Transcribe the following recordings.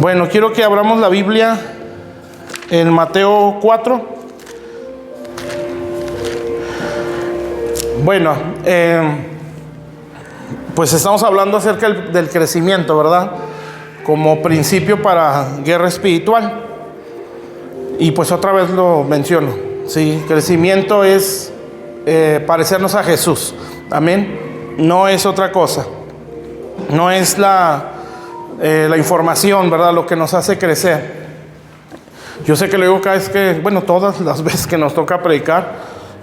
Bueno, quiero que abramos la Biblia en Mateo 4. Bueno, pues estamos hablando acerca del crecimiento, ¿verdad? Como principio para guerra espiritual. Y pues otra vez lo menciono. Sí, crecimiento es parecernos a Jesús. Amén. No es otra cosa. No es la información, ¿verdad? Lo que nos hace crecer. Yo sé que lo digo cada vez que, bueno, todas las veces que nos toca predicar,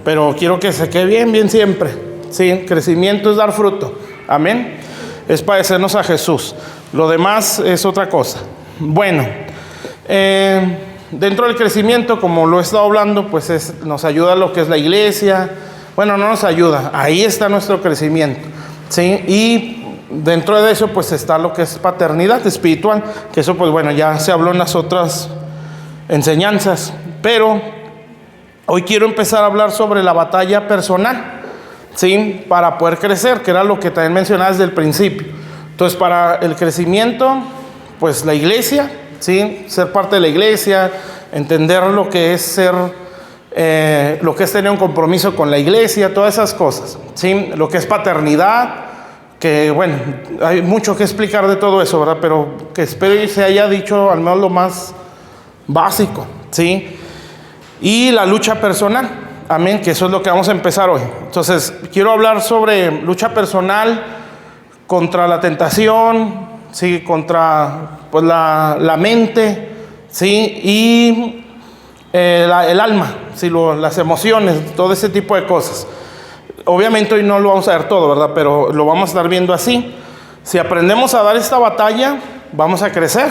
pero quiero que se quede bien siempre. Sí, crecimiento es dar fruto. Amén. Es parecernos a Jesús. Lo demás es otra cosa. Bueno, dentro del crecimiento, como lo he estado hablando, pues nos ayuda lo que es la iglesia. Bueno, no nos ayuda. Ahí está nuestro crecimiento. Sí, y dentro de eso pues está lo que es paternidad espiritual, que eso pues bueno, ya se habló en las otras enseñanzas, pero hoy quiero empezar a hablar sobre la batalla personal, ¿sí? Para poder crecer, que era lo que también mencionaba desde el principio. Entonces, para el crecimiento, pues la iglesia, ¿sí? Ser parte de la iglesia, entender lo que es ser, lo que es tener un compromiso con la iglesia, todas esas cosas, ¿sí? Lo que es paternidad, que bueno, hay mucho que explicar de todo eso, ¿verdad? Pero que espero que se haya dicho al menos lo más básico, ¿sí? Y la lucha personal, amén, que eso es lo que vamos a empezar hoy. Entonces, quiero hablar sobre lucha personal contra la tentación, ¿sí? Contra pues la mente, ¿sí? Y el alma, ¿sí? Las emociones, todo ese tipo de cosas. Obviamente hoy no lo vamos a ver todo, ¿verdad? Pero lo vamos a estar viendo así. Si aprendemos a dar esta batalla, vamos a crecer,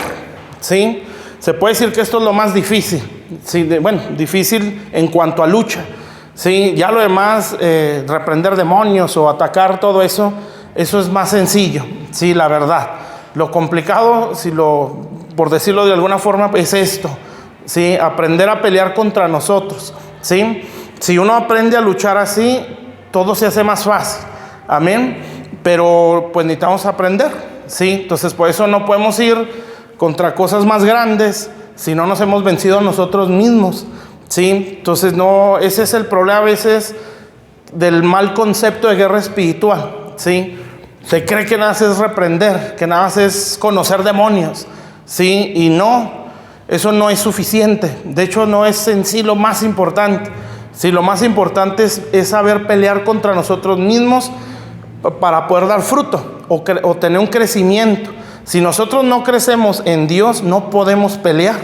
¿sí? Se puede decir que esto es lo más difícil, ¿sí? Bueno, difícil en cuanto a lucha, ¿sí? Ya lo demás, reprender demonios o atacar todo eso, eso es más sencillo, ¿sí? La verdad. Lo complicado, por decirlo de alguna forma, es esto, ¿sí? Aprender a pelear contra nosotros, ¿sí? Si uno aprende a luchar así, todo se hace más fácil, amén, pero pues necesitamos aprender, ¿sí? Entonces por eso no podemos ir contra cosas más grandes si no nos hemos vencido nosotros mismos, ¿sí? Entonces no, ese es el problema a veces del mal concepto de guerra espiritual, ¿sí? Se cree que nada más es reprender, que nada más es conocer demonios, ¿sí? Y no, eso no es suficiente, de hecho no es en sí lo más importante. Sí, lo más importante es saber pelear contra nosotros mismos para poder dar fruto o tener un crecimiento. Si nosotros no crecemos en Dios, no podemos pelear,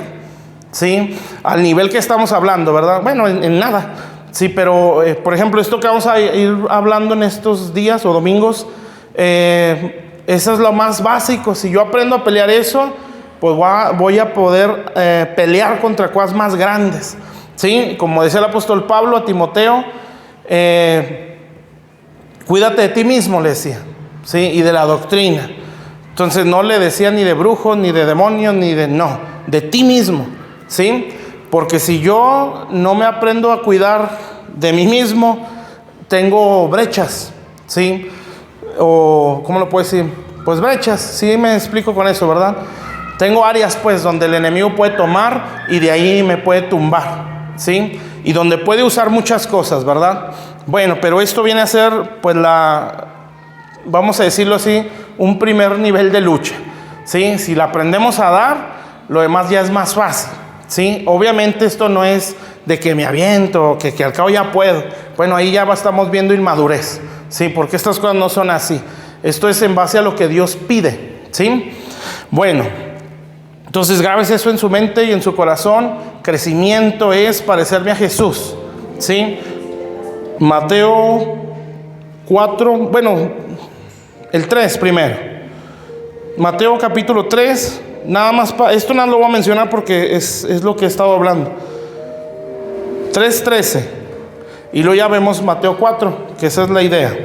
¿sí? Al nivel que estamos hablando, ¿verdad? Bueno, en nada, sí, pero por ejemplo, esto que vamos a ir hablando en estos días o domingos, eso es lo más básico. Si yo aprendo a pelear eso, pues voy a poder pelear contra cosas más grandes. Sí, como decía el apóstol Pablo a Timoteo, cuídate de ti mismo, le decía, sí, y de la doctrina. Entonces no le decía ni de brujos, ni de demonios, de ti mismo, sí, porque si yo no me aprendo a cuidar de mí mismo, tengo brechas, sí, o ¿cómo lo puedo decir? Pues brechas, sí, me explico con eso, ¿verdad? Tengo áreas pues donde el enemigo puede tomar y de ahí me puede tumbar, ¿sí? Y donde puede usar muchas cosas, ¿verdad? Bueno, pero esto viene a ser, pues vamos a decirlo así, un primer nivel de lucha, ¿sí? Si la aprendemos a dar, lo demás ya es más fácil, ¿sí? Obviamente esto no es de que me aviento, que al cabo ya puedo. Bueno, ahí ya estamos viendo inmadurez, ¿sí? Porque estas cosas no son así. Esto es en base a lo que Dios pide, ¿sí? Bueno, entonces grábese eso en su mente y en su corazón. Crecimiento es parecerme a Jesús, ¿sí? Mateo 4, bueno, el 3 primero. Mateo capítulo 3, nada más, esto no lo voy a mencionar porque es lo que he estado hablando. 3:13. Y luego ya vemos Mateo 4, que esa es la idea,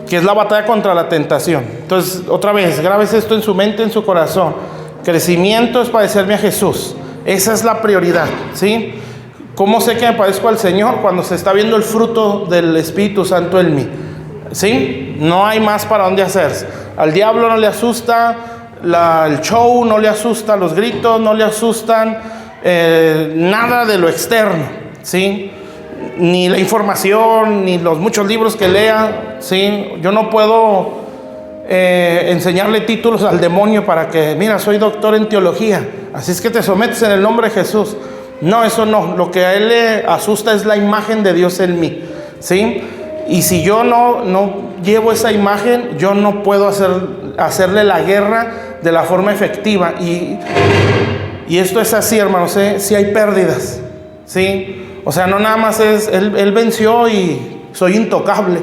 que es la batalla contra la tentación. Entonces, otra vez, grábese esto en su mente, en su corazón. Crecimiento es parecerme a Jesús. Esa es la prioridad, ¿sí? ¿Cómo sé que me parezco al Señor? Cuando se está viendo el fruto del Espíritu Santo en mí, ¿sí? No hay más para dónde hacerse. Al diablo no le asusta el show, no le asusta los gritos, no le asustan nada de lo externo, ¿sí? Ni la información, ni los muchos libros que lea, ¿sí? Yo no puedo enseñarle títulos al demonio para que, mira, soy doctor en teología, así es que te sometes en el nombre de Jesús. No, eso no. Lo que a él le asusta es la imagen de Dios en mí, ¿sí? Y si yo no llevo esa imagen, yo no puedo hacerle la guerra de la forma efectiva. Y esto es así, hermanos, si hay pérdidas, ¿sí? O sea, no nada más es, él venció y soy intocable.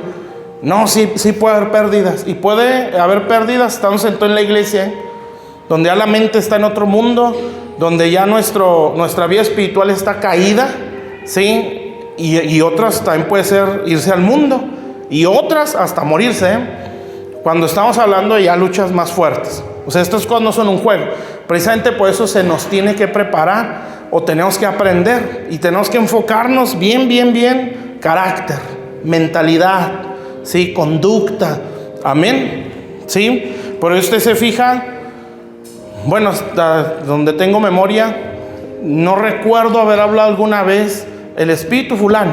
No, sí puede haber pérdidas. Y puede haber pérdidas, estamos entonces en la iglesia, donde ya la mente está en otro mundo, donde ya nuestra vida espiritual está caída, ¿sí? Y otras también puede ser irse al mundo, y otras hasta morirse, cuando estamos hablando de ya luchas más fuertes. O sea, estos cosas no son un juego. Precisamente por eso se nos tiene que preparar, o tenemos que aprender, y tenemos que enfocarnos bien, carácter, mentalidad, ¿sí? Conducta, amén, ¿sí? Por eso usted se fija, bueno, hasta donde tengo memoria, no recuerdo haber hablado alguna vez el espíritu fulano,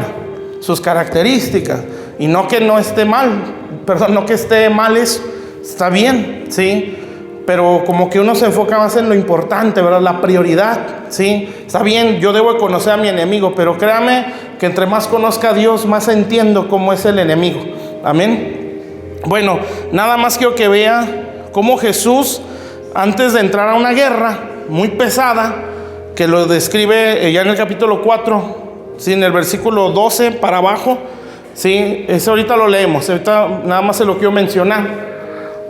sus características, y no que no esté mal, perdón, no que esté mal eso, está bien, ¿sí? Pero como que uno se enfoca más en lo importante, ¿verdad? La prioridad, ¿sí? Está bien, yo debo conocer a mi enemigo, pero créame que entre más conozca a Dios, más entiendo cómo es el enemigo, amén. Bueno, nada más quiero que vea cómo Jesús, antes de entrar a una guerra muy pesada, que lo describe ya en el capítulo 4, ¿sí? En el versículo 12 para abajo, ¿sí? Eso ahorita lo leemos, ahorita nada más se lo quiero mencionar.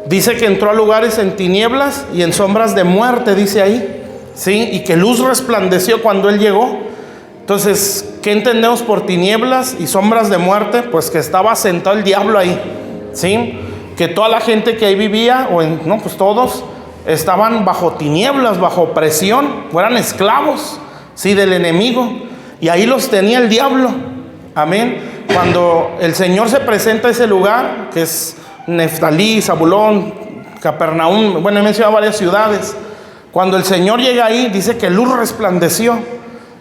Dice que entró a lugares en tinieblas y en sombras de muerte, dice ahí, ¿sí? Y que luz resplandeció cuando Él llegó. Entonces, ¿qué entendemos por tinieblas y sombras de muerte? Pues que estaba sentado el diablo ahí, ¿sí? Que toda la gente que ahí vivía, pues todos estaban bajo tinieblas, bajo opresión, o eran esclavos, ¿sí? Del enemigo. Y ahí los tenía el diablo, amén. Cuando el Señor se presenta a ese lugar, que es Neftalí, Zabulón, Capernaum, bueno, he mencionado varias ciudades. Cuando el Señor llega ahí, dice que luz resplandeció,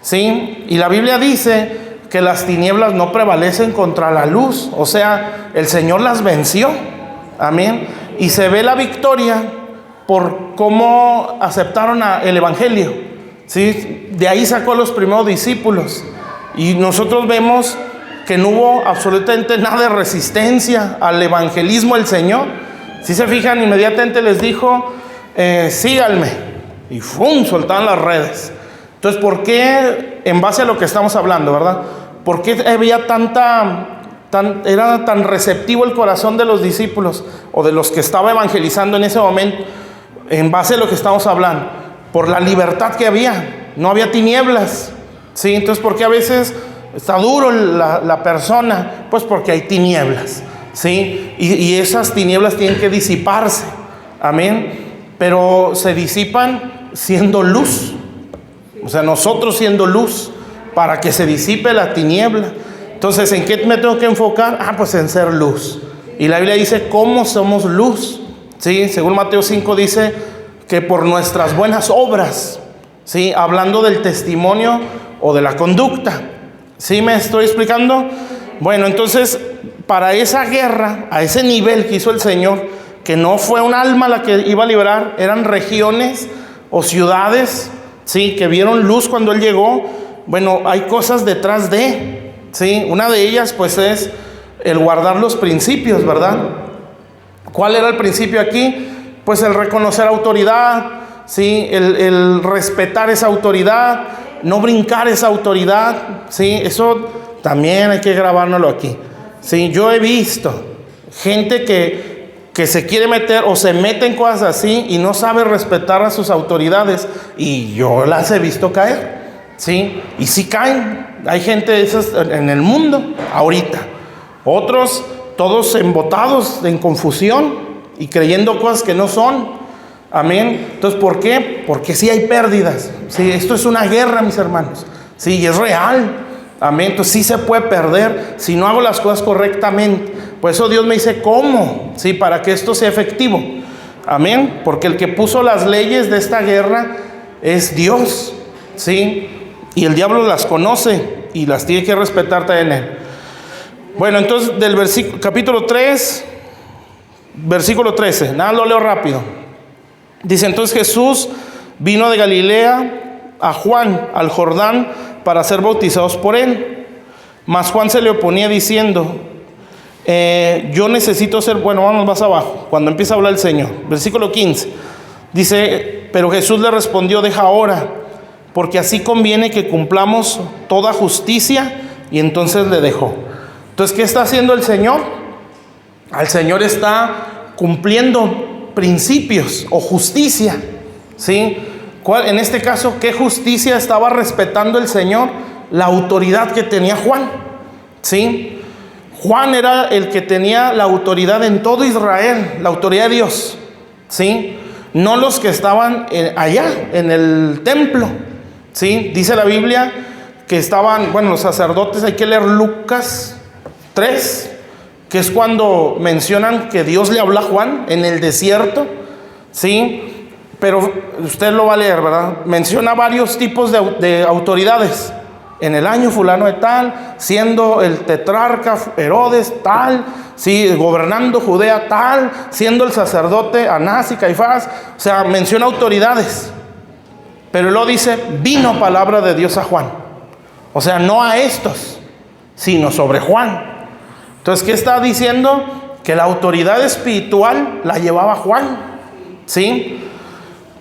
¿sí? Y la Biblia dice que las tinieblas no prevalecen contra la luz, o sea, el Señor las venció, amén. Y se ve la victoria por cómo aceptaron el evangelio, ¿sí? De ahí sacó a los primeros discípulos, y nosotros vemos que no hubo absolutamente nada de resistencia al evangelismo del Señor. Si se fijan, inmediatamente les dijo, síganme, y ¡fum!, soltaron las redes. Entonces, ¿por qué, en base a lo que estamos hablando, verdad? ¿Por qué había era tan receptivo el corazón de los discípulos, o de los que estaba evangelizando en ese momento, en base a lo que estamos hablando? Por la libertad que había, no había tinieblas, ¿sí? Entonces, ¿por qué a veces está duro la persona? Pues porque hay tinieblas, ¿sí? Y esas tinieblas tienen que disiparse, amén. Pero se disipan siendo luz, o sea, nosotros siendo luz, para que se disipe la tiniebla. Entonces, ¿en qué me tengo que enfocar? Pues en ser luz. Y la Biblia dice, ¿cómo somos luz? ¿Sí? Según Mateo 5 dice que por nuestras buenas obras, ¿sí? Hablando del testimonio o de la conducta. ¿Sí me estoy explicando? Bueno, entonces, para esa guerra, a ese nivel que hizo el Señor, que no fue un alma la que iba a liberar, eran regiones o ciudades, ¿sí? Que vieron luz cuando Él llegó. Bueno, hay cosas detrás de, ¿sí? Una de ellas, pues, es el guardar los principios, ¿verdad? ¿Cuál era el principio aquí? Pues el reconocer autoridad, ¿sí? El respetar esa autoridad, no brincar esa autoridad, ¿sí? Eso también hay que grabárnoslo aquí, ¿sí? Yo he visto gente que se quiere meter o se mete en cosas así y no sabe respetar a sus autoridades, y yo las he visto caer, ¿sí? Y sí caen. Hay gente de esas en el mundo ahorita. Otros todos embotados en confusión y creyendo cosas que no son, amén. Entonces, ¿por qué? Porque sí hay pérdidas, sí, esto es una guerra, mis hermanos, sí, y es real, amén. Entonces sí se puede perder si no hago las cosas correctamente. Por eso Dios me dice, ¿cómo? Sí, para que esto sea efectivo. Amén. Porque el que puso las leyes de esta guerra es Dios, ¿sí? Y el diablo las conoce y las tiene que respetar también él. Bueno, entonces del capítulo 3, versículo 13. Nada, lo leo rápido. Dice: entonces Jesús vino de Galilea a Juan al Jordán para ser bautizados por él. Mas Juan se le oponía diciendo: yo necesito ser... Bueno, vamos más abajo, cuando empieza a hablar el Señor. Versículo 15. Dice: pero Jesús le respondió: deja ahora, porque así conviene que cumplamos toda justicia. Y entonces le dejó. Entonces, ¿qué está haciendo el Señor? El Señor está cumpliendo principios o justicia, ¿sí? En este caso, ¿qué justicia estaba respetando el Señor? La autoridad que tenía Juan, ¿sí? Juan era el que tenía la autoridad en todo Israel, la autoridad de Dios, ¿sí? No los que estaban allá en el templo, ¿sí? Dice la Biblia que estaban, bueno, los sacerdotes. Hay que leer Lucas 3, que es cuando mencionan que Dios le habló a Juan en el desierto, ¿sí? Pero usted lo va a leer, ¿verdad? Menciona varios tipos de autoridades. En el año fulano de tal, siendo el tetrarca Herodes tal, ¿sí? Gobernando Judea tal, siendo el sacerdote Anás y Caifás. O sea, menciona autoridades. Pero luego dice: vino palabra de Dios a Juan. O sea, no a estos, sino sobre Juan. Entonces, ¿qué está diciendo? Que la autoridad espiritual la llevaba Juan, ¿sí?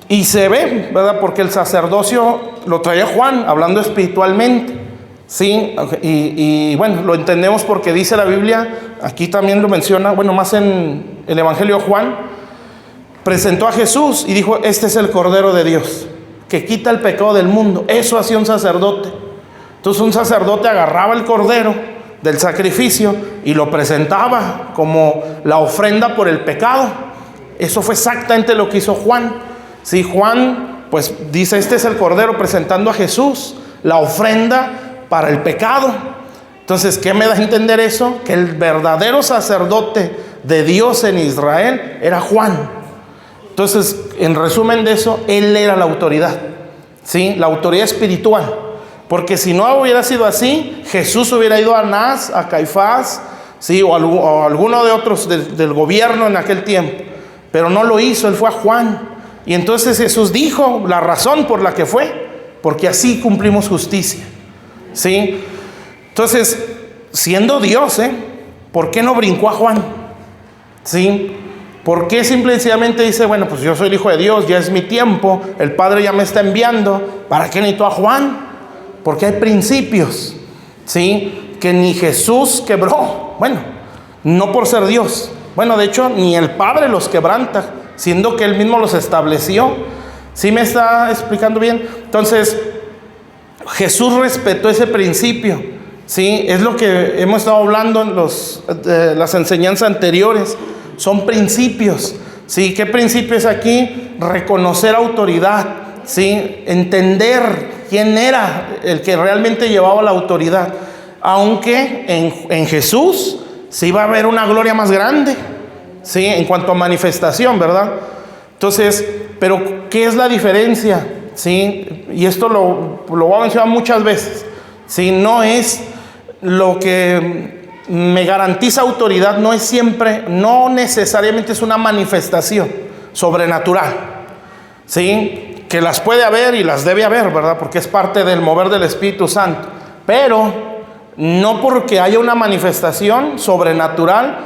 Y se ve, ¿verdad? Porque el sacerdocio lo traía Juan, hablando espiritualmente, ¿sí? Y bueno, lo entendemos porque dice la Biblia, aquí también lo menciona, bueno, más en el Evangelio de Juan, presentó a Jesús y dijo: este es el Cordero de Dios, que quita el pecado del mundo. Eso hacía un sacerdote. Entonces un sacerdote agarraba el cordero del sacrificio y lo presentaba como la ofrenda por el pecado. Eso fue exactamente lo que hizo Juan. Sí, Juan pues dice: este es el cordero, presentando a Jesús, la ofrenda para el pecado. Entonces, ¿qué me da a entender eso? Que el verdadero sacerdote de Dios en Israel era Juan. Entonces, en resumen de eso, él era la autoridad, ¿sí? La autoridad espiritual. Porque si no hubiera sido así, Jesús hubiera ido a Anás, a Caifás, ¿sí? o alguno de otros del gobierno en aquel tiempo. Pero no lo hizo, él fue a Juan. Y entonces Jesús dijo la razón por la que fue: porque así cumplimos justicia, ¿sí? Entonces, siendo Dios, ¿por qué no brincó a Juan? ¿Sí? ¿Por qué simplemente dice: bueno, pues yo soy el Hijo de Dios, ya es mi tiempo, el Padre ya me está enviando, ¿para qué necesito a Juan? Porque hay principios, ¿sí? Que ni Jesús quebró. Bueno, no por ser Dios. Bueno, de hecho, ni el Padre los quebranta, siendo que Él mismo los estableció. ¿Sí me está explicando bien? Entonces, Jesús respetó ese principio, ¿sí? Es lo que hemos estado hablando en las enseñanzas anteriores. Son principios, ¿sí? ¿Qué principio es aquí? Reconocer autoridad, ¿sí? Entender quién era el que realmente llevaba la autoridad. Aunque en Jesús sí va a haber una gloria más grande, ¿sí? En cuanto a manifestación, ¿verdad? Entonces, pero ¿qué es la diferencia? ¿Sí? Y esto lo voy a mencionar muchas veces, ¿sí? No es lo que me garantiza autoridad, no necesariamente es una manifestación sobrenatural, ¿sí? Que las puede haber y las debe haber, ¿verdad? Porque es parte del mover del Espíritu Santo. Pero no porque haya una manifestación sobrenatural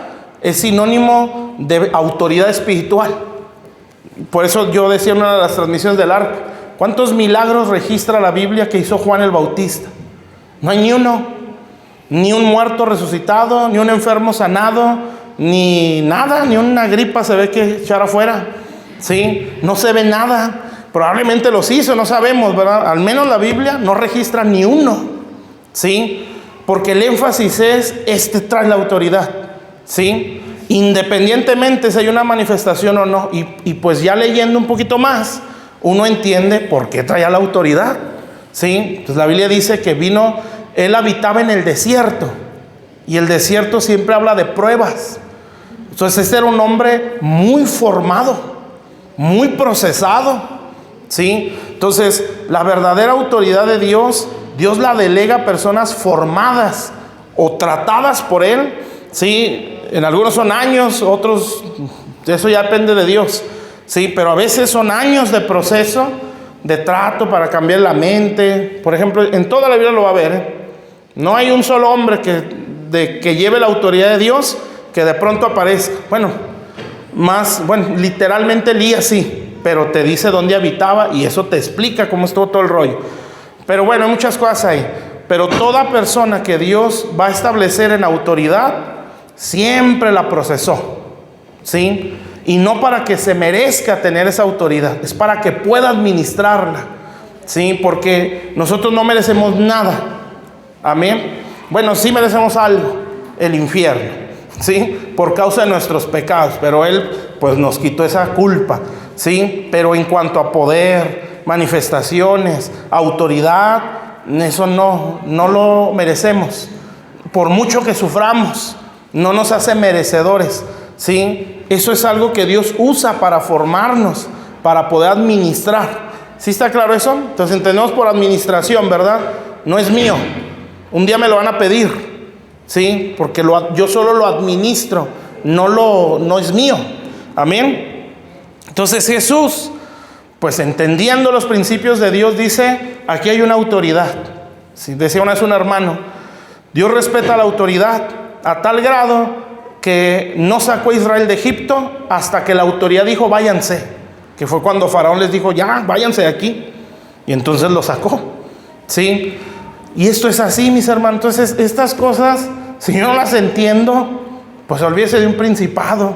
es sinónimo de autoridad espiritual. Por eso yo decía en una de las transmisiones del arca: ¿cuántos milagros registra la Biblia que hizo Juan el Bautista? No hay ni uno. Ni un muerto resucitado, ni un enfermo sanado, ni nada, ni una gripa se ve que echar afuera, ¿sí? No se ve nada. Probablemente los hizo, no sabemos, ¿verdad? Al menos la Biblia no registra ni uno, ¿sí? Porque el énfasis es: trae la autoridad, ¿sí? Independientemente si hay una manifestación o no. Y pues ya leyendo un poquito más, uno entiende por qué traía la autoridad, ¿sí? Pues la Biblia dice que Él habitaba en el desierto, y el desierto siempre habla de pruebas. Entonces este era un hombre muy formado, muy procesado, ¿sí? Entonces, la verdadera autoridad de Dios, Dios la delega a personas formadas o tratadas por Él, ¿sí? En algunos son años, otros, eso ya depende de Dios, ¿sí? Pero a veces son años de proceso, de trato para cambiar la mente. Por ejemplo, en toda la Biblia lo va a ver, ¿eh? No hay un solo hombre que lleve la autoridad de Dios que de pronto aparezca. Bueno, literalmente Elías sí, pero te dice dónde habitaba y eso te explica cómo estuvo todo el rollo. Pero bueno, hay muchas cosas ahí. Pero toda persona que Dios va a establecer en autoridad, siempre la procesó, ¿sí? Y no para que se merezca tener esa autoridad, es para que pueda administrarla, ¿sí? Porque nosotros no merecemos nada, amén. Bueno, sí merecemos algo, el infierno, ¿sí? Por causa de nuestros pecados, pero Él pues nos quitó esa culpa, ¿sí? Pero en cuanto a poder, manifestaciones, autoridad, eso no lo merecemos. Por mucho que suframos, no nos hace merecedores, ¿sí? Eso es algo que Dios usa para formarnos, para poder administrar. ¿Sí está claro eso? Entonces entendemos por administración, ¿verdad? No es mío. Un día me lo van a pedir, ¿sí? Porque yo solo lo administro, no es mío. Amén. Entonces Jesús, pues entendiendo los principios de Dios, dice, aquí hay una autoridad. ¿Sí? Decía una vez un hermano, Dios respeta la autoridad a tal grado que no sacó a Israel de Egipto hasta que la autoridad dijo, váyanse. Que fue cuando Faraón les dijo, ya, váyanse de aquí. Y entonces lo sacó, ¿sí? Y esto es así, mis hermanos. Entonces, estas cosas, si yo no las entiendo, pues olvídese de un principado.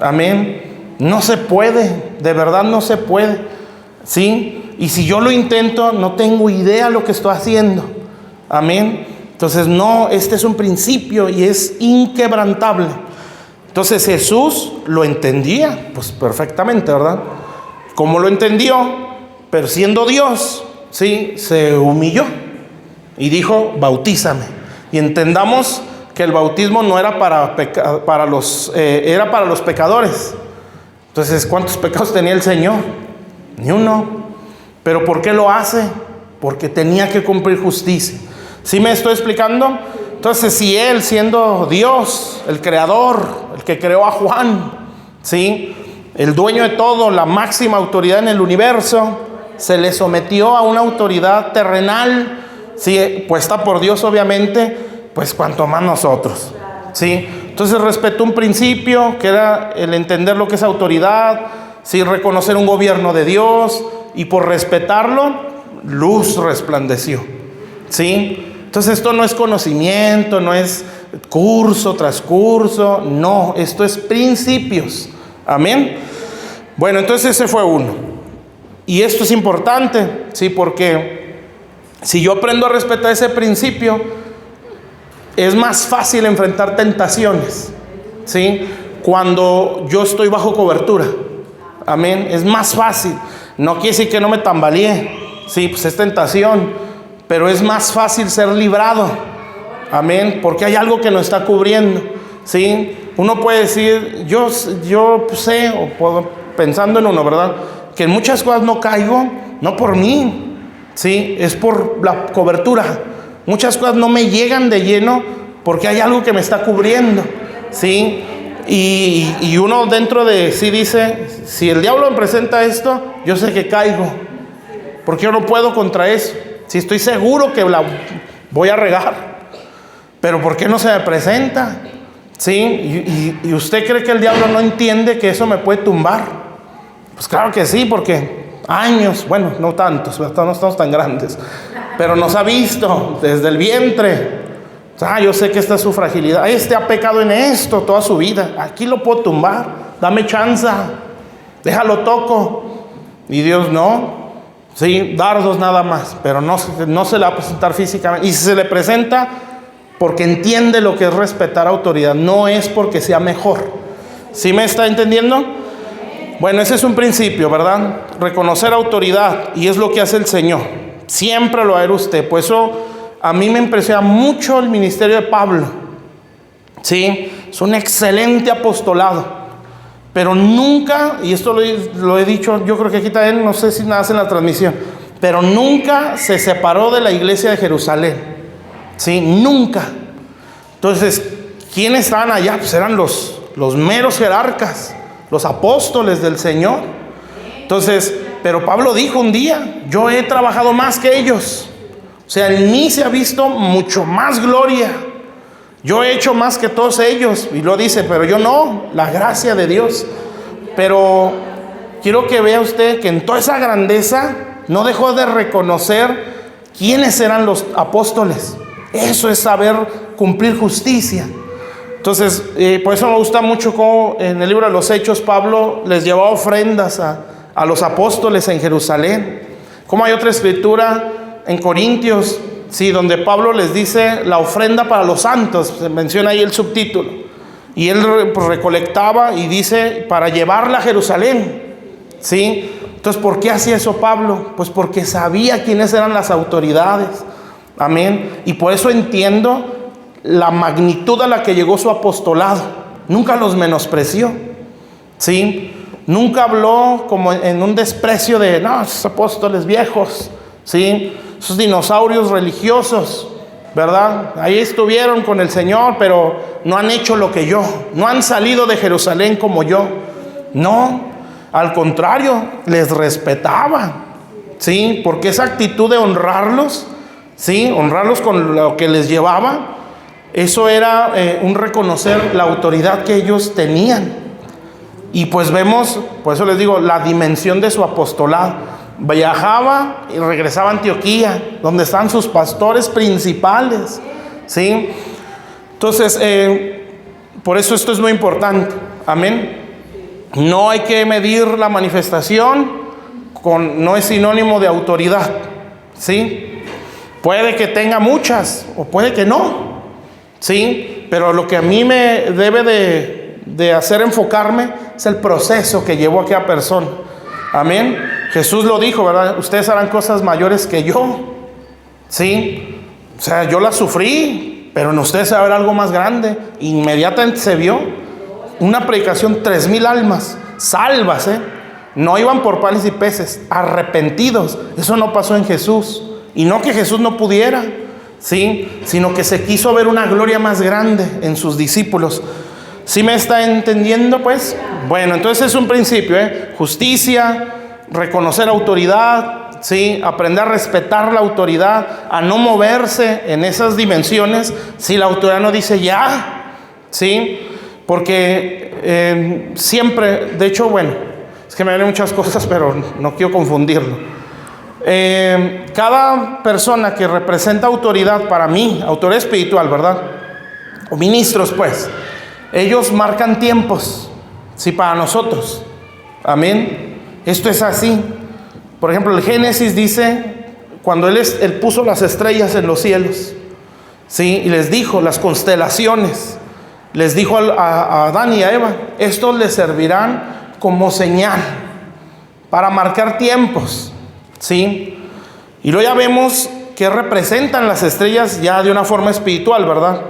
Amén. No se puede, de verdad no se puede, ¿sí? Y si yo lo intento, no tengo idea lo que estoy haciendo. Amén. Entonces, no, este es un principio y es inquebrantable. Entonces, Jesús lo entendía, pues perfectamente, ¿verdad? Como lo entendió, pero siendo Dios, ¿sí? Se humilló y dijo, bautízame. Y entendamos que el bautismo no era para los pecadores. Entonces, ¿cuántos pecados tenía el Señor? Ni uno. ¿Pero por qué lo hace? Porque tenía que cumplir justicia. ¿Sí me estoy explicando? Entonces, si Él, siendo Dios, el creador, el que creó a Juan, ¿sí? El dueño de todo, la máxima autoridad en el universo, se le sometió a una autoridad terrenal, ¿sí? Puesta por Dios, obviamente, pues cuanto más nosotros, ¿sí? Entonces respetó un principio que era el entender lo que es autoridad, ¿sí? Reconocer un gobierno de Dios, y por respetarlo, luz resplandeció, ¿sí? Entonces esto no es conocimiento, no es curso tras curso, no, esto es principios, amén. Bueno, entonces ese fue uno, y esto es importante, ¿sí? Porque si yo aprendo a respetar ese principio, es más fácil enfrentar tentaciones, ¿sí? Cuando yo estoy bajo cobertura, amén, es más fácil. No quiere decir que no me tambalee, sí, pues es tentación, pero es más fácil ser librado, amén, porque hay algo que nos está cubriendo, ¿sí? Uno puede decir, yo sé, o puedo, pensando en uno, ¿verdad? Que en muchas cosas no caigo, no por mí, ¿sí? Es por la cobertura. Muchas cosas no me llegan de lleno porque hay algo que me está cubriendo, ¿sí? Y uno dentro de sí dice, si el diablo me presenta esto, yo sé que caigo, porque yo no puedo contra eso. Si estoy seguro que la voy a regar, pero ¿por qué no se me presenta? ¿Sí? Y usted cree que el diablo no entiende que eso me puede tumbar. Pues claro que sí, porque años, bueno, no tantos, no estamos tan grandes, pero nos ha visto desde el vientre. Yo sé que esta es su fragilidad. Este ha pecado en esto toda su vida. Aquí lo puedo tumbar. Dame chance. Déjalo toco. Y Dios no. Sí, dardos nada más. Pero no se le va a presentar físicamente. Y si se le presenta, porque entiende lo que es respetar autoridad. No es porque sea mejor. ¿Sí me está entendiendo? Bueno, ese es un principio, ¿verdad? Reconocer autoridad. Y es lo que hace el Señor. Siempre lo hará usted. Por eso a mí me impresiona mucho el ministerio de Pablo, ¿sí? Es un excelente apostolado. Pero nunca, y esto lo he dicho, yo creo que aquí también, no sé si nada hace en la transmisión, pero nunca se separó de la iglesia de Jerusalén. Sí, nunca. Entonces, ¿quiénes estaban allá? Pues eran los meros jerarcas, los apóstoles del Señor. Entonces, pero Pablo dijo un día: yo he trabajado más que ellos. O sea, en mí se ha visto mucho más gloria. Yo he hecho más que todos ellos. Y lo dice, pero yo no, la gracia de Dios. Pero quiero que vea usted que en toda esa grandeza no dejó de reconocer quiénes eran los apóstoles. Eso es saber cumplir justicia. Entonces, por eso me gusta mucho cómo en el libro de los Hechos Pablo les llevaba ofrendas a los apóstoles en Jerusalén. Como hay otra escritura en Corintios, sí, donde Pablo les dice la ofrenda para los santos, se menciona ahí el subtítulo, y él recolectaba y dice para llevarla a Jerusalén, ¿sí? Entonces, ¿por qué hacía eso Pablo? Pues porque sabía quiénes eran las autoridades, amén, y por eso entiendo la magnitud a la que llegó su apostolado. Nunca los menospreció, ¿sí? Nunca habló como en un desprecio de, no, esos apóstoles viejos, ¿sí? Esos dinosaurios religiosos, ¿verdad? Ahí estuvieron con el Señor, pero no han hecho lo que yo. No han salido de Jerusalén como yo. No, al contrario, les respetaba, ¿sí? Porque esa actitud de honrarlos, ¿sí? Honrarlos con lo que les llevaba, eso era un reconocer la autoridad que ellos tenían. Y pues vemos, por eso les digo, la dimensión de su apostolado. Viajaba y regresaba a Antioquía, donde están sus pastores principales, ¿sí? Entonces, por eso esto es muy importante, amén. No hay que medir la manifestación no es sinónimo de autoridad, ¿sí? Puede que tenga muchas o puede que no, ¿sí? Pero lo que a mí me debe de hacer enfocarme es el proceso que llevó a aquella persona, amén. Jesús lo dijo, ¿verdad? Ustedes harán cosas mayores que yo, ¿sí? O sea, yo las sufrí, pero en ustedes se va a ver algo más grande. Inmediatamente se vio una predicación, 3,000 almas salvas, no iban por panes y peces, arrepentidos. Eso no pasó en Jesús. Y no que Jesús no pudiera, ¿sí? Sino que se quiso ver una gloria más grande en sus discípulos. ¿Sí me está entendiendo, pues? Bueno, entonces es un principio, justicia, reconocer autoridad, ¿sí? Aprender a respetar la autoridad, a no moverse en esas dimensiones si la autoridad no dice ya, ¿sí? Porque siempre, de hecho, bueno, es que me vienen muchas cosas, pero no quiero confundirlo. Cada persona que representa autoridad para mí, autoridad espiritual, ¿verdad? O ministros, pues, ellos marcan tiempos, ¿sí? Para nosotros, amén. Esto es así. Por ejemplo, el Génesis dice, cuando él puso las estrellas en los cielos, ¿sí? Y les dijo, las constelaciones, les dijo a Adán y a Eva, estos les servirán como señal para marcar tiempos, ¿sí? Y luego ya vemos que representan las estrellas ya de una forma espiritual, ¿verdad?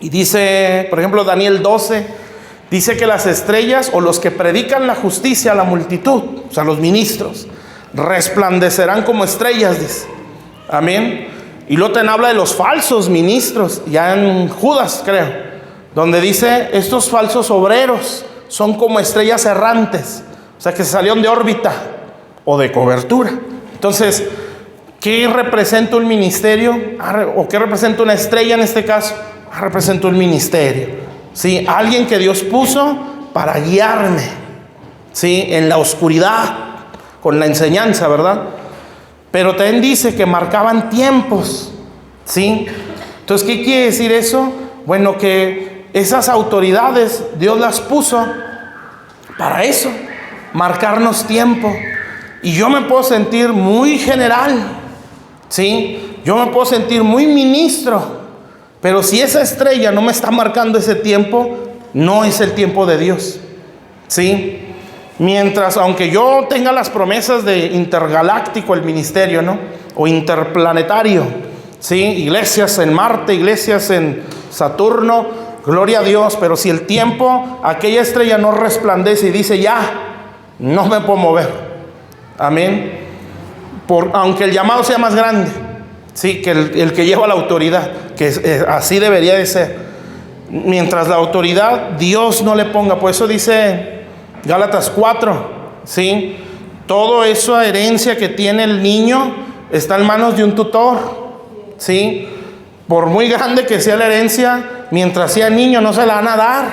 Y dice, por ejemplo, Daniel 12, dice que las estrellas o los que predican la justicia a la multitud, o sea, los ministros, resplandecerán como estrellas, dice. Amén. Y luego también habla de los falsos ministros, ya en Judas, creo, donde dice, estos falsos obreros son como estrellas errantes, o sea, que se salieron de órbita o de cobertura. Entonces, ¿qué representa un ministerio? ¿O qué representa una estrella en este caso? Representa un ministerio. ¿Sí? Alguien que Dios puso para guiarme, ¿sí? En la oscuridad, con la enseñanza, ¿verdad? Pero también dice que marcaban tiempos, ¿sí? Entonces, ¿qué quiere decir eso? Bueno, que esas autoridades Dios las puso para eso, marcarnos tiempo. Y yo me puedo sentir muy general, ¿sí? Yo me puedo sentir muy ministro, pero si esa estrella no me está marcando ese tiempo, no es el tiempo de Dios, ¿sí? Mientras, aunque yo tenga las promesas de intergaláctico el ministerio, ¿no? O interplanetario, ¿sí? Iglesias en Marte, iglesias en Saturno, gloria a Dios, pero si el tiempo, aquella estrella no resplandece y dice ya, no me puedo mover. Amén. Aunque el llamado sea más grande, sí, que el que lleva la autoridad, que así debería de ser. Mientras la autoridad Dios no le ponga, por eso dice Gálatas 4, sí, toda esa herencia que tiene el niño está en manos de un tutor, sí. Por muy grande que sea la herencia, mientras sea niño no se la van a dar,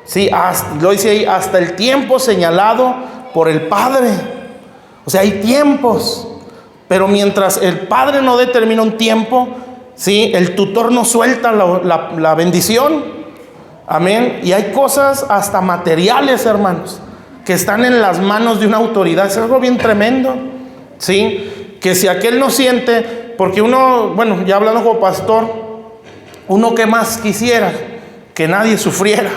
sí. Lo dice ahí, hasta el tiempo señalado por el padre. O sea, hay tiempos, pero mientras el padre no determina un tiempo, sí, el tutor no suelta la bendición. Amén. Y hay cosas hasta materiales, hermanos, que están en las manos de una autoridad. Es algo bien tremendo, sí, que si aquel no siente, porque uno, bueno, ya hablando como pastor, uno que más quisiera que nadie sufriera,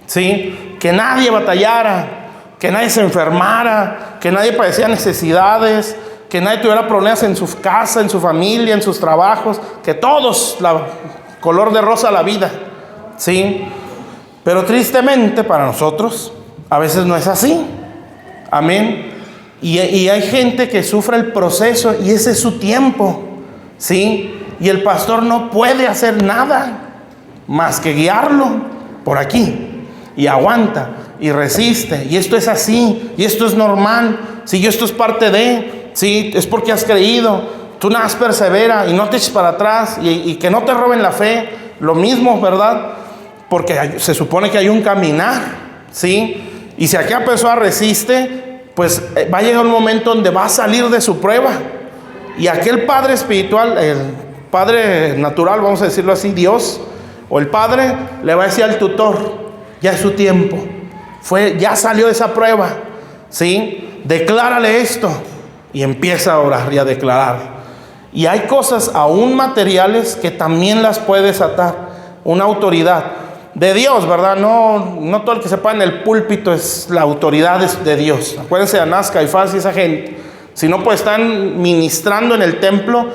sí, que nadie batallara, que nadie se enfermara, que nadie padeciera necesidades, que nadie tuviera problemas en su casa, en su familia, en sus trabajos, que todos color de rosa la vida, ¿sí? Pero tristemente para nosotros a veces no es así. Amén. Y hay gente que sufre el proceso y ese es su tiempo, ¿sí? Y el pastor no puede hacer nada más que guiarlo por aquí, y aguanta y resiste, y esto es así, y esto es normal, si esto es parte de, sí, es porque has creído, tú nada más persevera y no te eches para atrás, y que no te roben la fe, lo mismo, ¿verdad? Porque se supone que hay un caminar, sí, y si aquella persona resiste, pues va a llegar un momento donde va a salir de su prueba, y aquel padre espiritual, el padre natural, vamos a decirlo así, Dios, o el padre, le va a decir al tutor, ya es su tiempo, ya salió de esa prueba, ¿sí? Declárale esto, y empieza a orar y a declarar. Y hay cosas aún materiales que también las puede desatar una autoridad de Dios, ¿verdad? No todo el que se para en el púlpito es la autoridad de Dios. Acuérdense de Anás, Caifás y esa gente. Si no, pues están ministrando en el templo,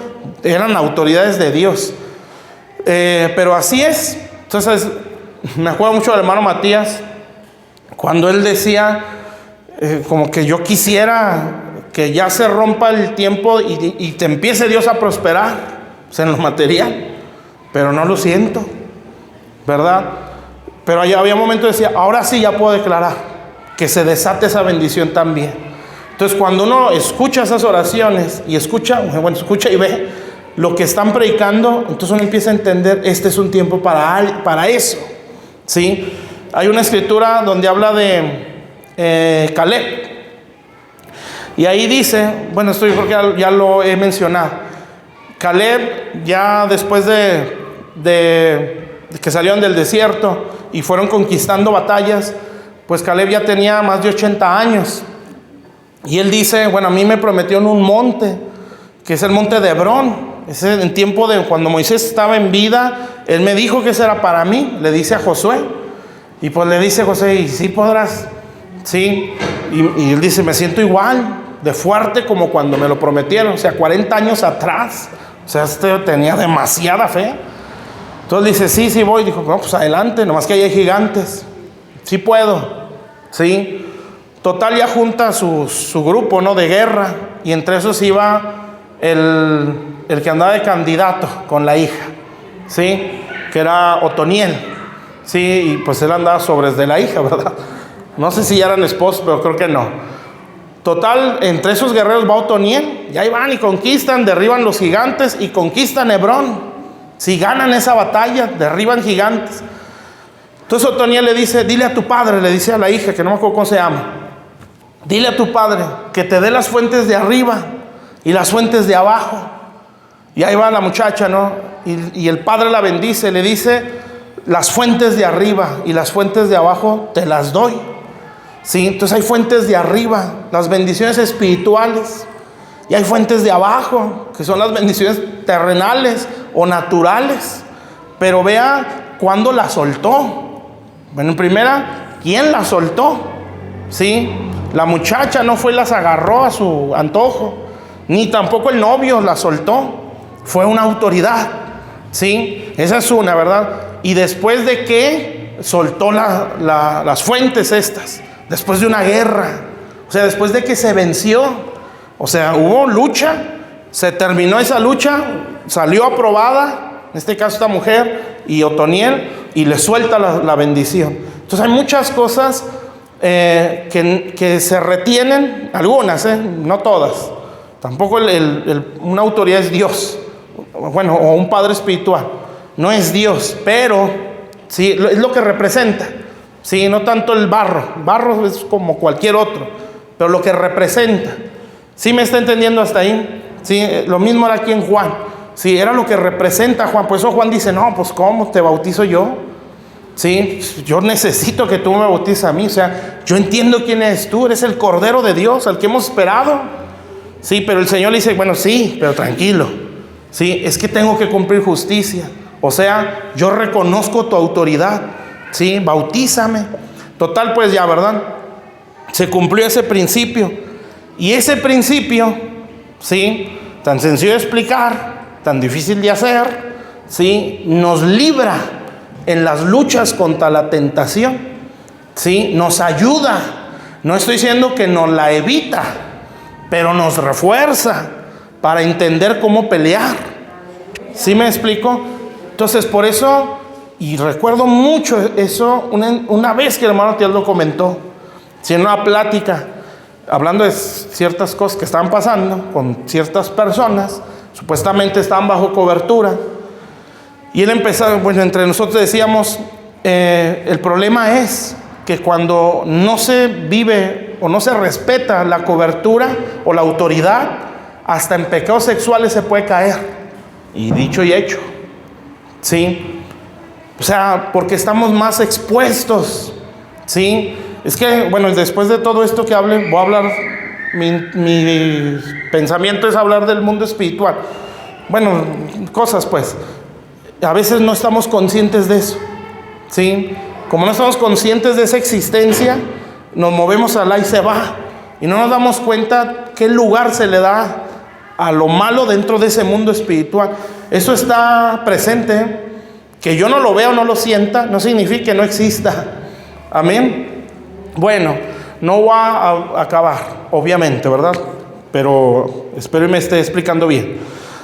eran autoridades de Dios. Pero así es. Entonces, me acuerdo mucho del hermano Matías, cuando él decía, como que yo quisiera que ya se rompa el tiempo y te empiece Dios a prosperar, o sea, en lo material, pero no lo siento, ¿verdad? Pero allá había un momento que decía, ahora sí ya puedo declarar, que se desate esa bendición también. Entonces, cuando uno escucha esas oraciones y escucha y ve lo que están predicando, entonces uno empieza a entender, este es un tiempo para eso, ¿sí? Hay una escritura donde habla de Caleb, y ahí dice, bueno, esto yo creo que ya lo he mencionado. Caleb, ya después de que salieron del desierto y fueron conquistando batallas, pues Caleb ya tenía más de 80 años. Y él dice, bueno, a mí me prometió en un monte, que es el monte de Hebrón. Ese en tiempo de cuando Moisés estaba en vida, él me dijo que ese era para mí, le dice a Josué. Y pues le dice José, ¿y sí podrás? Sí. Y él dice, me siento igual de fuerte como cuando me lo prometieron, o sea, 40 años atrás. O sea, tenía demasiada fe. Entonces dice, sí voy. Dijo, no, pues adelante, nomás que ahí hay gigantes. Sí puedo, sí. Total, ya junta su grupo, ¿no?, de guerra. Y entre esos iba el que andaba de candidato con la hija, sí, que era Otoniel. Sí, y pues él andaba sobres de la hija, ¿verdad? No sé si ya eran esposos, pero creo que no. Total, entre esos guerreros va Otoniel, y ahí van y conquistan, derriban los gigantes y conquistan Hebrón. Si ganan esa batalla, derriban gigantes. Entonces Otoniel le dice, dile a tu padre, le dice a la hija, que no me acuerdo cómo se llama, dile a tu padre que te dé las fuentes de arriba y las fuentes de abajo. Y ahí va la muchacha, ¿no? Y el padre la bendice, le dice, las fuentes de arriba y las fuentes de abajo te las doy, ¿sí? Entonces hay fuentes de arriba, las bendiciones espirituales, y hay fuentes de abajo, que son las bendiciones terrenales o naturales. Pero vea cuándo la soltó. Bueno, en primera, ¿quién la soltó? ¿Sí? La muchacha no fue y las agarró a su antojo, ni tampoco el novio la soltó, fue una autoridad, ¿sí? Esa es una, ¿verdad? Y después de que soltó las fuentes estas, después de una guerra, o sea, después de que se venció, o sea, hubo lucha, se terminó esa lucha, salió aprobada, en este caso esta mujer y Otoniel, y le suelta la bendición. Entonces hay muchas cosas que se retienen, algunas, no todas. Tampoco una autoridad es Dios, bueno, o un padre espiritual, no es Dios, pero sí, es lo que representa. Sí, no tanto el barro es como cualquier otro, pero lo que representa. ¿Sí me está entendiendo hasta ahí? Sí, lo mismo era aquí en Juan. Sí, era lo que representa Juan. Por eso Juan dice, no, pues ¿cómo te bautizo yo? Sí, yo necesito que tú me bautices a mí. O sea, yo entiendo quién eres tú, eres el Cordero de Dios, al que hemos esperado. Sí, pero el Señor le dice, bueno, sí, pero tranquilo. Sí, es que tengo que cumplir justicia. O sea, yo reconozco tu autoridad. Sí, bautízame. Total, pues ya, ¿verdad? Se cumplió ese principio. Y ese principio, sí, tan sencillo de explicar, tan difícil de hacer, sí, nos libra en las luchas contra la tentación. Sí, nos ayuda. No estoy diciendo que nos la evita, pero nos refuerza para entender cómo pelear. ¿Sí me explico? Entonces, por eso, y recuerdo mucho eso, una vez que el hermano Tialdo comentó, en una plática, hablando de ciertas cosas que estaban pasando con ciertas personas, supuestamente estaban bajo cobertura, y él empezaba, bueno, entre nosotros decíamos, el problema es que cuando no se vive o no se respeta la cobertura o la autoridad, hasta en pecados sexuales se puede caer. Y dicho y hecho, ¿sí? O sea, porque estamos más expuestos, ¿sí? Es que, bueno, después de todo esto que hable, voy a hablar, mi pensamiento es hablar del mundo espiritual. Bueno, cosas pues, a veces no estamos conscientes de eso, ¿sí? Como no estamos conscientes de esa existencia, nos movemos al ahí se va, y no nos damos cuenta qué lugar se le da a lo malo dentro de ese mundo espiritual. Eso está presente, que yo no lo vea o no lo sienta, no significa que no exista. Amén. Bueno, no va a acabar, obviamente, ¿verdad? Pero espero que me esté explicando bien.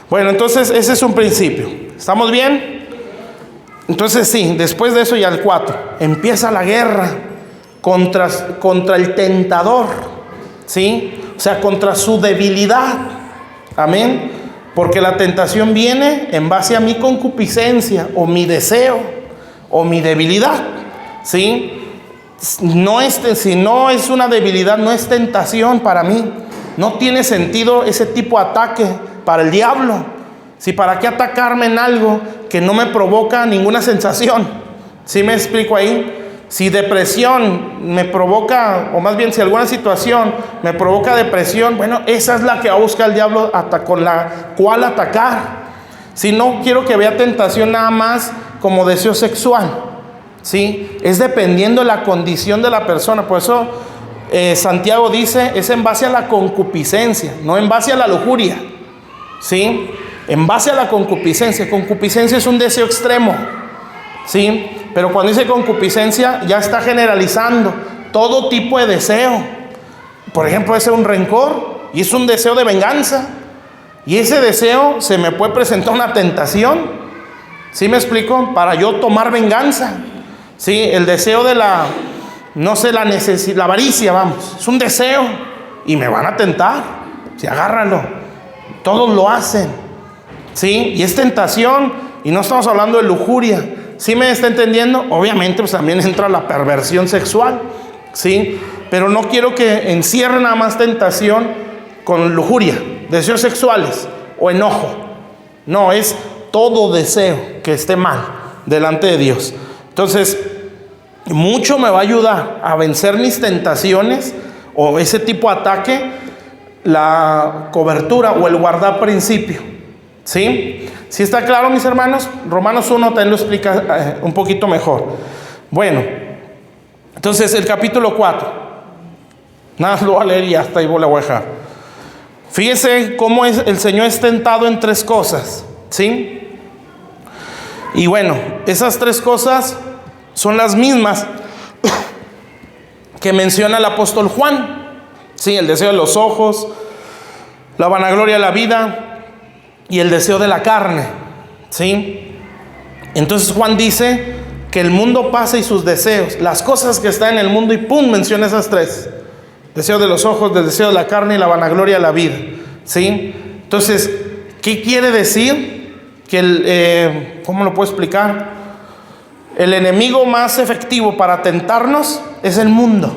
Bueno, entonces ese es un principio. ¿Estamos bien? Entonces sí, después de eso ya el 4, empieza la guerra contra el tentador, ¿sí? O sea, contra su debilidad. Amén. Porque la tentación viene en base a mi concupiscencia o mi deseo o mi debilidad, ¿sí? Si no es una debilidad, no es tentación para mí. No tiene sentido ese tipo de ataque para el diablo. Si para qué atacarme en algo que no me provoca ninguna sensación. ¿Sí me explico ahí? Si depresión me provoca, o más bien si alguna situación me provoca depresión, bueno, esa es la que va a buscar el diablo con la cual atacar. Si no quiero que vea tentación nada más como deseo sexual, ¿sí? Es dependiendo de la condición de la persona. Por eso Santiago dice, es en base a la concupiscencia, no en base a la lujuria, ¿sí? En base a la concupiscencia. Concupiscencia es un deseo extremo, ¿sí? Pero cuando dice concupiscencia, ya está generalizando todo tipo de deseo. Por ejemplo, ese es un rencor y es un deseo de venganza. Y ese deseo se me puede presentar una tentación, ¿sí me explico? Para yo tomar venganza. Sí, el deseo de la necesidad, la avaricia, vamos, es un deseo y me van a tentar. Sí, agárralo. Todos lo hacen, ¿sí? Y es tentación y no estamos hablando de lujuria. ¿Sí me está entendiendo? Obviamente, pues también entra la perversión sexual, ¿sí? Pero no quiero que encierre nada más tentación con lujuria, deseos sexuales o enojo. No, es todo deseo que esté mal delante de Dios. Entonces, mucho me va a ayudar a vencer mis tentaciones o ese tipo de ataque, la cobertura o el guardar principio, ¿sí? ¿Sí está claro, mis hermanos? Romanos 1 también lo explica un poquito mejor. Bueno, entonces el capítulo 4, nada más lo voy a leer y hasta ahí lo voy a dejar. Fíjese cómo el Señor es tentado en 3 cosas, ¿sí? Y bueno, esas tres cosas son las mismas que menciona el apóstol Juan. Sí, el deseo de los ojos, la vanagloria de la vida y el deseo de la carne. ¿Sí? Entonces Juan dice que el mundo pasa y sus deseos, las cosas que están en el mundo, y pum, menciona esas tres: deseo de los ojos, del deseo de la carne y la vanagloria de la vida. ¿Sí? Entonces, ¿qué quiere decir? Que ¿cómo lo puedo explicar? El enemigo más efectivo para tentarnos es el mundo.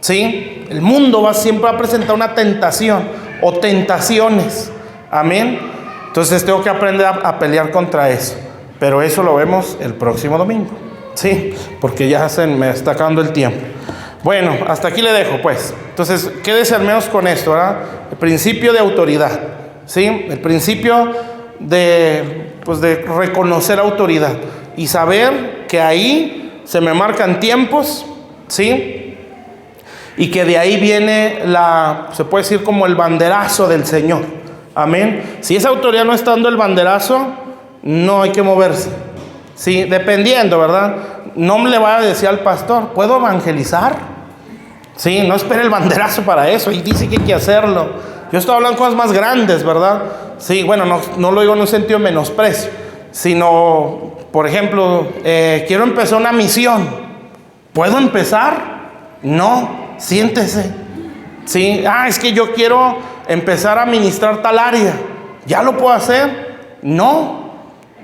¿Sí? El mundo siempre va a presentar una tentación o tentaciones. Amén. Entonces tengo que aprender a pelear contra eso. Pero eso lo vemos el próximo domingo. ¿Sí? Porque ya me está acabando el tiempo. Bueno, hasta aquí le dejo pues. Entonces quédese al menos con esto, ¿verdad? El principio de autoridad. ¿Sí? El principio de reconocer autoridad. Y saber que ahí se me marcan tiempos. ¿Sí? Y que de ahí viene se puede decir como el banderazo del Señor. Amén. Si esa autoridad no está dando el banderazo, no hay que moverse. Sí, dependiendo, ¿verdad? No me le vaya a decir al pastor, ¿puedo evangelizar? Sí, no espere el banderazo para eso. Y dice que hay que hacerlo. Yo estoy hablando de cosas más grandes, ¿verdad? Sí, bueno, no lo digo en un sentido de menosprecio, sino, por ejemplo, quiero empezar una misión. ¿Puedo empezar? No. Siéntese. ¿Sí? Es que yo quiero empezar a ministrar tal área. ¿Ya lo puedo hacer? No.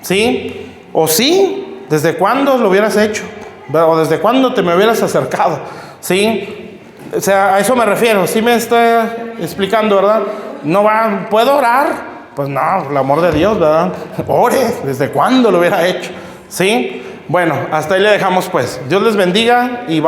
¿Sí? O sí. ¿Desde cuándo lo hubieras hecho? ¿O desde cuándo te me hubieras acercado? ¿Sí? O sea, a eso me refiero. ¿Sí me está explicando, verdad? ¿Puedo orar? Pues no, por el amor de Dios, ¿verdad? Ore. ¿Desde cuándo lo hubiera hecho? ¿Sí? Bueno, hasta ahí le dejamos pues. Dios les bendiga y